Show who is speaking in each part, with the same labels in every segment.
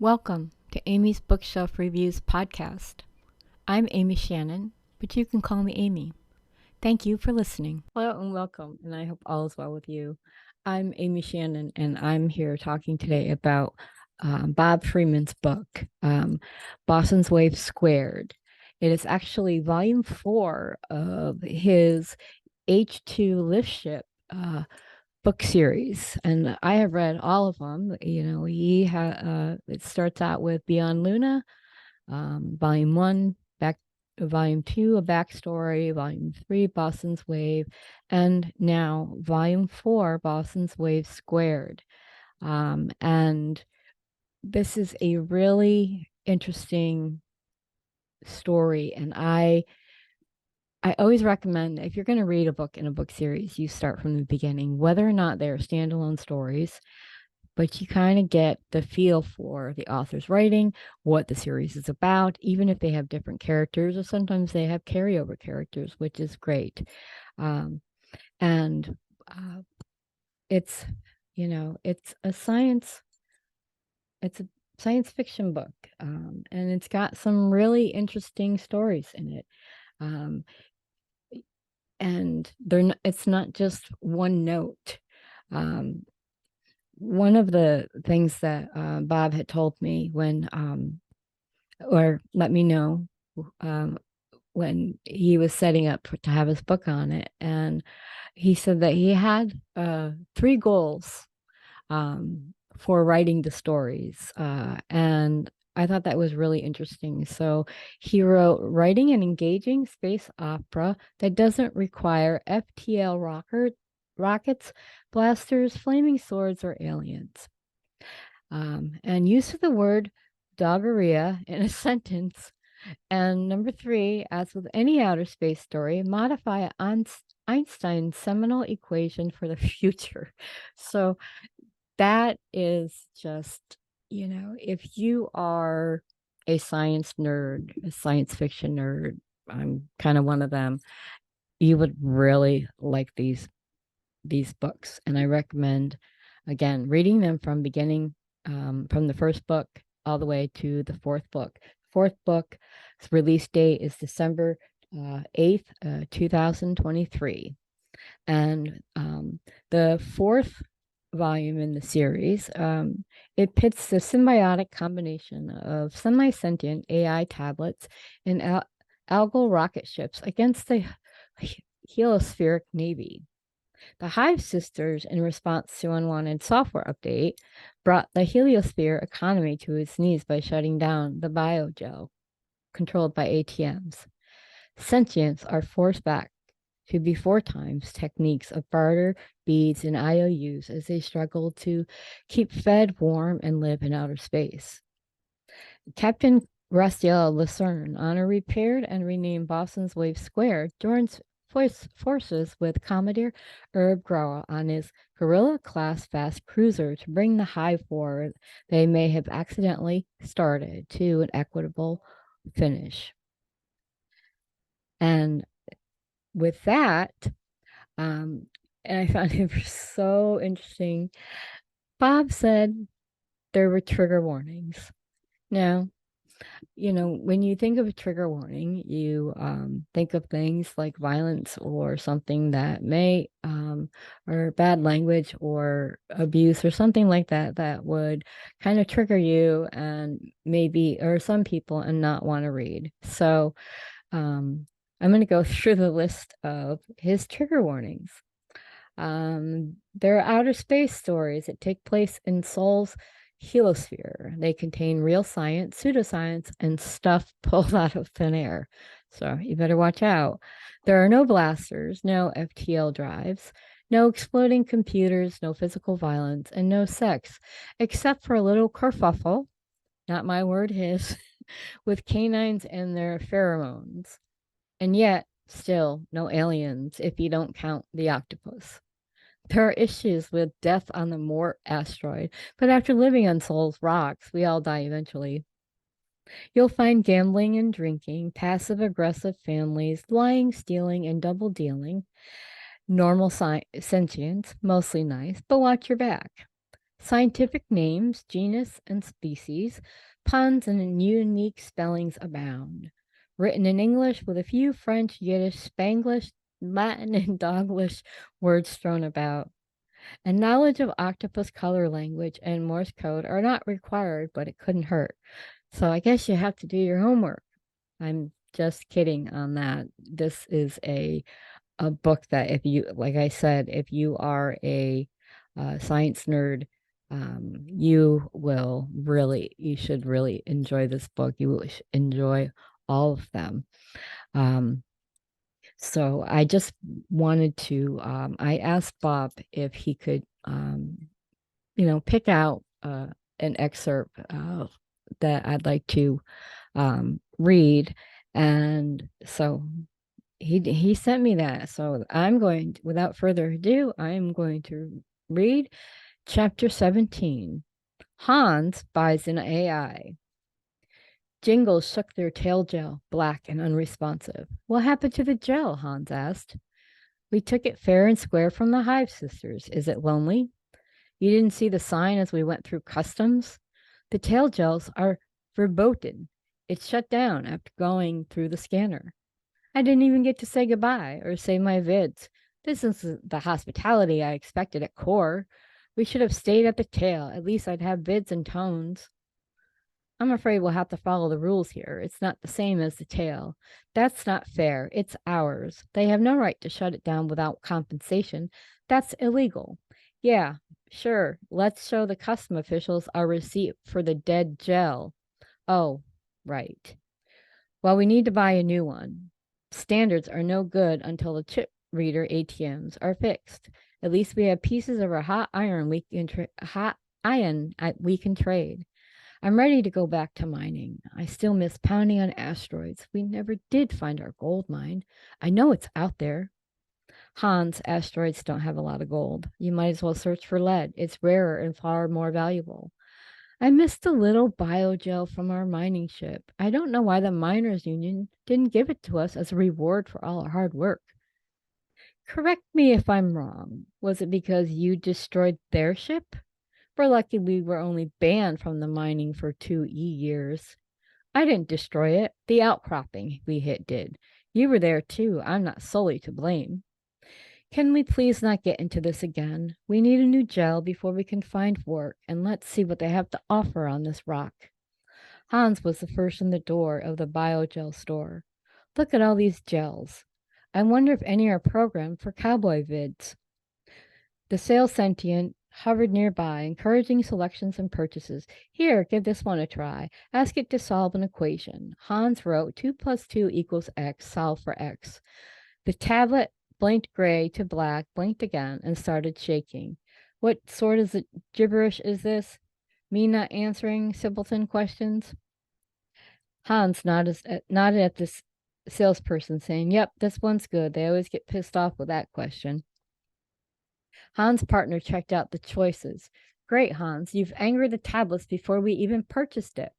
Speaker 1: Welcome to Amy's Bookshelf Reviews podcast. I'm Amy Shannon, but you can call me Amy. Thank you for listening. Hello and welcome, and I hope all is well with you. I'm Amy Shannon, and I'm here talking today about Bob Freeman's book, Boson's Wave-Squared. It is actually volume 4 of his H2Liftships book series, and I have read all of them. It starts out with Beyond Luna, volume 1, volume 2, a backstory, volume 3, Boson's Wave, and now volume 4, Boson's Wave-Squared. And this is a really interesting story, and I always recommend, if you're going to read a book in a book series, you start from the beginning, whether or not they're standalone stories, but you kind of get the feel for the author's writing, what the series is about, even if they have different characters, or sometimes they have carryover characters, which is great. It's a science fiction book, and it's got some really interesting stories in it. And it's not just one note. One of the things that Bob had told me or let me know when he was setting up to have his book on it, and he said that he had 3 goals for writing the stories, and I thought that was really interesting. So he wrote, writing an engaging space opera that doesn't require FTL rockets, blasters, flaming swords, or aliens. And use of the word doggeria in a sentence. And number 3, as with any outer space story, modify Einstein's seminal equation for the future. So that is just, if you are a science nerd, a science fiction nerd, I'm kind of one of them, you would really like these books. And I recommend, again, reading them from beginning, from the first book all the way to the 4th book. 4th book's release date is December 8th, 2023. And the 4th volume in the series, it pits the symbiotic combination of semi-sentient AI tablets and algal rocket ships against the heliospheric navy. The Hive sisters, in response to unwanted software update, brought the heliosphere economy to its knees by shutting down the biogel controlled by ATMs. Sentients are forced back to before times techniques of barter, beads, and IOUs as they struggle to keep fed, warm, and live in outer space. Captain Rastiel Lucerne, on a repaired and renamed Boson's Wave-Squared, joins forces with Commodore Herb Grower on his Gorilla-class fast cruiser to bring the Hive war they may have accidentally started to an equitable finish. And with that, and I found it so interesting, Bob said there were trigger warnings. Now, when you think of a trigger warning, you think of things like violence or something that may, or bad language or abuse or something like that would kind of trigger you and maybe, or some people, and not want to read. So I'm going to go through the list of his trigger warnings. There are outer space stories that take place in Sol's heliosphere. They contain real science, pseudoscience, and stuff pulled out of thin air. So you better watch out. There are no blasters, no FTL drives, no exploding computers, no physical violence, and no sex, except for a little kerfuffle, not my word, his, with canines and their pheromones. And yet, still, no aliens if you don't count the octopus. There are issues with death on the Mort asteroid, but after living on Sol's rocks, we all die eventually. You'll find gambling and drinking, passive-aggressive families, lying, stealing, and double-dealing, normal sentience, mostly nice, but watch your back. Scientific names, genus, and species, puns and unique spellings abound. Written in English with a few French, Yiddish, Spanglish, Latin, and Doglish words thrown about. And knowledge of octopus color language and Morse code are not required, but it couldn't hurt. So I guess you have to do your homework. I'm just kidding on that. This is a book that, if you, like I said, if you are a science nerd, you should really enjoy this book. You will enjoy all of them. Um, so I just wanted to, I asked Bob if he could, pick out an excerpt that I'd like to read. And so he sent me that. So without further ado, I'm going to read chapter 17. Hans buys an AI. Jingles shook their tail gel, black and unresponsive. What happened to the gel? Hans asked. We took it fair and square from the Hive Sisters. Is it lonely? You didn't see the sign as we went through customs? The tail gels are verboten. It's shut down after going through the scanner. I didn't even get to say goodbye or say my vids. This isn't the hospitality I expected at core. We should have stayed at the tail. At least I'd have vids and tones. I'm afraid we'll have to follow the rules here. It's not the same as the tail. That's not fair. It's ours. They have no right to shut it down without compensation. That's illegal. Yeah, sure. Let's show the custom officials our receipt for the dead gel. Oh, right. Well, we need to buy a new one. Standards are no good until the chip reader ATMs are fixed. At least we have pieces of our hot iron we can trade. I'm ready to go back to mining. I still miss pounding on asteroids. We never did find our gold mine. I know it's out there. Hans, asteroids don't have a lot of gold. You might as well search for lead. It's rarer and far more valuable. I missed a little biogel from our mining ship. I don't know why the miners' union didn't give it to us as a reward for all our hard work. Correct me if I'm wrong. Was it because you destroyed their ship? We're lucky we were only banned from the mining for 2 years. I didn't destroy it. The outcropping we hit did. You were there too. I'm not solely to blame. Can we please not get into this again? We need a new gel before we can find work, and let's see what they have to offer on this rock. Hans was the first in the door of the biogel store. Look at all these gels. I wonder if any are programmed for cowboy vids. The sales sentient hovered nearby, encouraging selections and purchases. Here, give this one a try. Ask it to solve an equation. Hans wrote 2 plus 2 equals x, solve for x. The tablet blinked gray to black, blinked again, and started shaking. What sort of gibberish is this? Me not answering simpleton questions? Hans nodded at this salesperson, saying, Yep, this one's good. They always get pissed off with that question. Hans' partner checked out the choices. Great, Hans, you've angered the tablets before we even purchased it.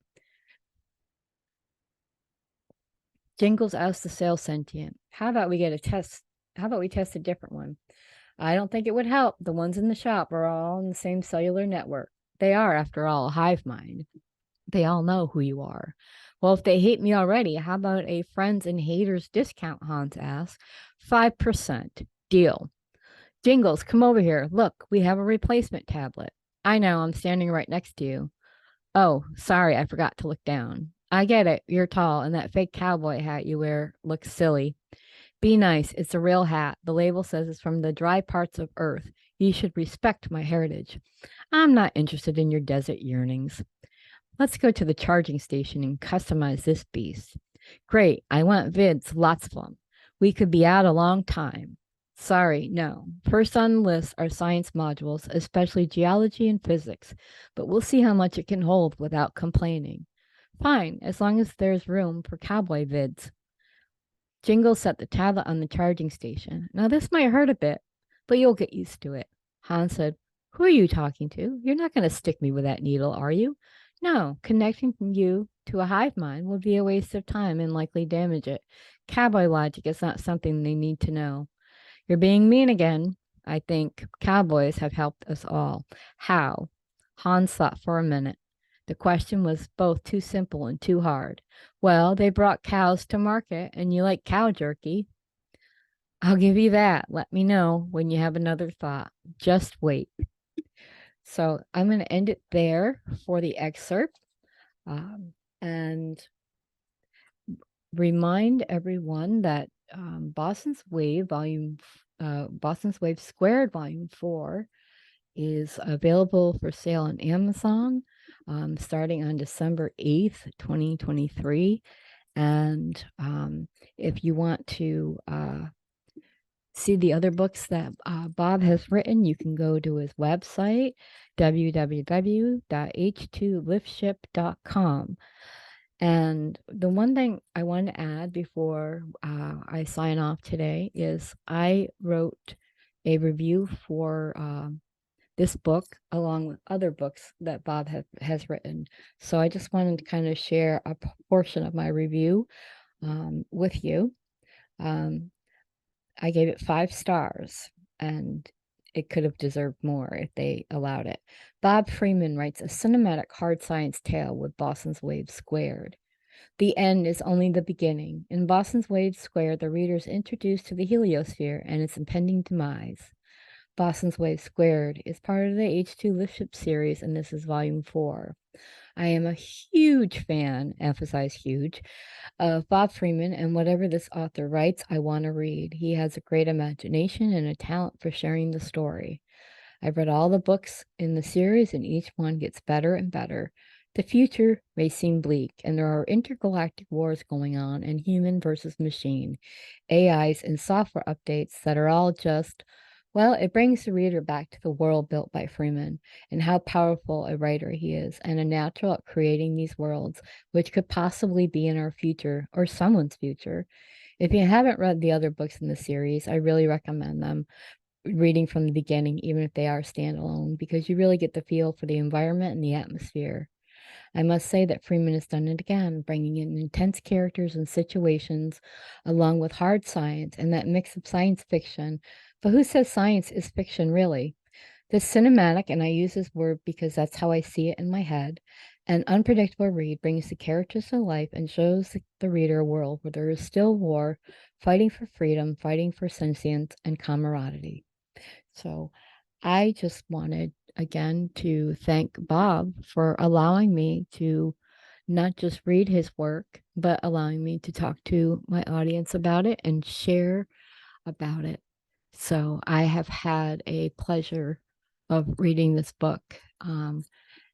Speaker 1: Jingles asked the sales sentient, How about we test a different one? I don't think it would help. The ones in the shop are all in the same cellular network. They are, after all, a hive mind. They all know who you are. Well, if they hate me already, how about a friends and haters discount? Hans asked. 5%. Deal. Jingles, come over here. Look, we have a replacement tablet. I know, I'm standing right next to you. Oh, sorry, I forgot to look down. I get it. You're tall, and that fake cowboy hat you wear looks silly. Be nice. It's a real hat. The label says it's from the dry parts of Earth. You should respect my heritage. I'm not interested in your desert yearnings. Let's go to the charging station and customize this beast. Great. I want vids, lots of them. We could be out a long time. Sorry, no. First on the list are science modules, especially geology and physics, but we'll see how much it can hold without complaining. Fine, as long as there's room for cowboy vids. Jingle set the tablet on the charging station. Now, this might hurt a bit, but you'll get used to it. Hans said, Who are you talking to? You're not going to stick me with that needle, are you? No, connecting you to a hive mind would be a waste of time and likely damage it. Cowboy logic is not something they need to know. You're being mean again. I think cowboys have helped us all. How? Hans thought for a minute. The question was both too simple and too hard. Well, they brought cows to market, and you like cow jerky. I'll give you that. Let me know when you have another thought. Just wait. So I'm going to end it there for the excerpt, and remind everyone that Boson's Wave-Squared Volume 4 is available for sale on Amazon starting on December 8th, 2023. And if you want to see the other books that Bob has written, you can go to his website, www.h2liftships.com. And the one thing I want to add before I sign off today is I wrote a review for this book along with other books that Bob has written. So I just wanted to kind of share a portion of my review with you. I gave it 5 stars, and it could have deserved more if they allowed it. Bob Freeman writes a cinematic hard science tale with Boson's Wave-Squared. The end is only the beginning. In Boson's Wave-Squared, the reader is introduced to the heliosphere and its impending demise. Boson's Wave-Squared is part of the H2Liftships series, and this is volume 4. I am a huge fan, emphasize huge, of Bob Freeman, and whatever this author writes, I want to read. He has a great imagination and a talent for sharing the story. I've read all the books in the series, and each one gets better and better. The future may seem bleak, and there are intergalactic wars going on, and human versus machine, AIs, and software updates that are all just, well, it brings the reader back to the world built by Freeman and how powerful a writer he is, and a natural at creating these worlds, which could possibly be in our future or someone's future. If you haven't read the other books in the series, I really recommend them, reading from the beginning, even if they are standalone, because you really get the feel for the environment and the atmosphere. I must say that Freeman has done it again, bringing in intense characters and situations along with hard science and that mix of science fiction. But who says science is fiction, really? This cinematic, and I use this word because that's how I see it in my head, an unpredictable read brings the characters to life and shows the reader a world where there is still war, fighting for freedom, fighting for sentience, and camaraderie. So I just wanted, again, to thank Bob for allowing me to not just read his work, but allowing me to talk to my audience about it and share about it. So I have had a pleasure of reading this book.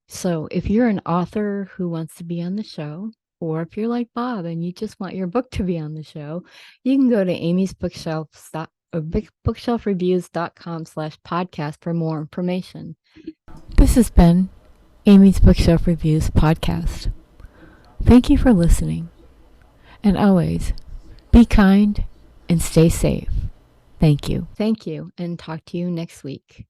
Speaker 1: So if you're an author who wants to be on the show, or if you're like Bob and you just want your book to be on the show, you can go to bookshelfreviews.com/podcast for more information. This has been Amy's Bookshelf Reviews podcast. Thank you for listening. And always, be kind and stay safe. Thank you. Thank you, and talk to you next week.